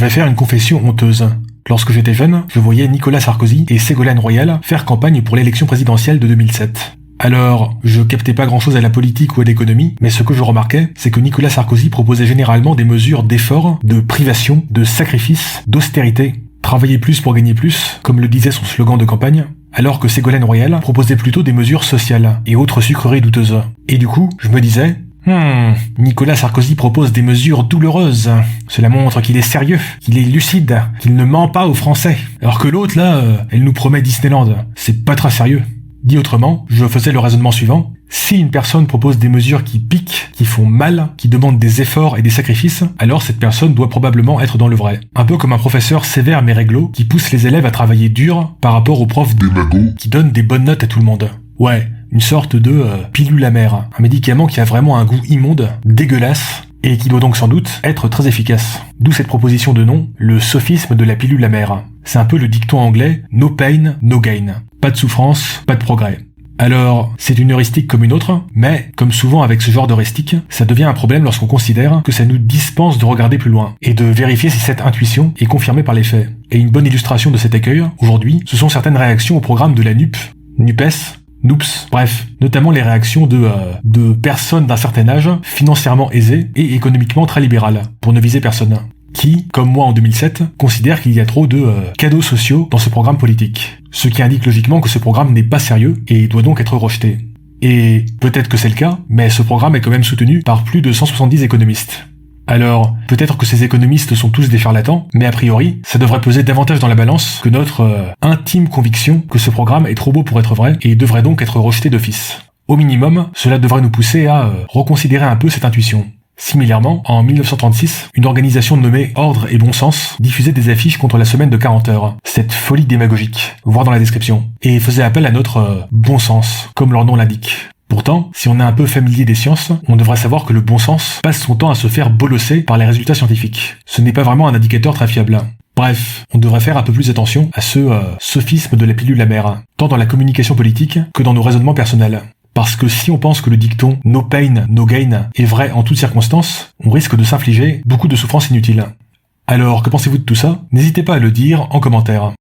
vais faire une confession honteuse. Lorsque j'étais jeune, je voyais Nicolas Sarkozy et Ségolène Royal faire campagne pour l'élection présidentielle de 2007. Alors, je captais pas grand-chose à la politique ou à l'économie, mais ce que je remarquais, c'est que Nicolas Sarkozy proposait généralement des mesures d'effort, de privation, de sacrifice, d'austérité. Travailler plus pour gagner plus, comme le disait son slogan de campagne, alors que Ségolène Royal proposait plutôt des mesures sociales et autres sucreries douteuses. Et du coup, je me disais, Nicolas Sarkozy propose des mesures douloureuses. Cela montre qu'il est sérieux, qu'il est lucide, qu'il ne ment pas aux Français. Alors que l'autre, là, elle nous promet Disneyland. C'est pas très sérieux. Dit autrement, je faisais le raisonnement suivant. Si une personne propose des mesures qui piquent, qui font mal, qui demandent des efforts et des sacrifices, alors cette personne doit probablement être dans le vrai. Un peu comme un professeur sévère mais réglo qui pousse les élèves à travailler dur par rapport aux profs démagos qui donnent des bonnes notes à tout le monde. Ouais, une sorte de pilule amère, un médicament qui a vraiment un goût immonde, dégueulasse, et qui doit donc sans doute être très efficace. D'où cette proposition de nom, le sophisme de la pilule amère. C'est un peu le dicton anglais « no pain, no gain ». Pas de souffrance, pas de progrès. Alors, c'est une heuristique comme une autre, mais, comme souvent avec ce genre d'heuristique, ça devient un problème lorsqu'on considère que ça nous dispense de regarder plus loin, et de vérifier si cette intuition est confirmée par les faits. Et une bonne illustration de cet écueil, aujourd'hui, ce sont certaines réactions au programme de la NUP, NUPES, Noops, bref, notamment les réactions de personnes d'un certain âge, financièrement aisées et économiquement très libérales, pour ne viser personne, qui, comme moi en 2007, considèrent qu'il y a trop de cadeaux sociaux dans ce programme politique. Ce qui indique logiquement que ce programme n'est pas sérieux et doit donc être rejeté. Et peut-être que c'est le cas, mais ce programme est quand même soutenu par plus de 170 économistes. Alors, peut-être que ces économistes sont tous des charlatans, mais a priori, ça devrait peser davantage dans la balance que notre intime conviction que ce programme est trop beau pour être vrai et devrait donc être rejeté d'office. Au minimum, cela devrait nous pousser à reconsidérer un peu cette intuition. Similairement, en 1936, une organisation nommée Ordre et Bon Sens diffusait des affiches contre la semaine de 40 heures, cette folie démagogique, voir dans la description, et faisait appel à notre bon sens, comme leur nom l'indique. Pourtant, si on est un peu familier des sciences, on devrait savoir que le bon sens passe son temps à se faire bolosser par les résultats scientifiques. Ce n'est pas vraiment un indicateur très fiable. Bref, on devrait faire un peu plus attention à ce sophisme de la pilule amère, tant dans la communication politique que dans nos raisonnements personnels. Parce que si on pense que le dicton « no pain, no gain » est vrai en toutes circonstances, on risque de s'infliger beaucoup de souffrances inutiles. Alors, que pensez-vous de tout ça ? N'hésitez pas à le dire en commentaire.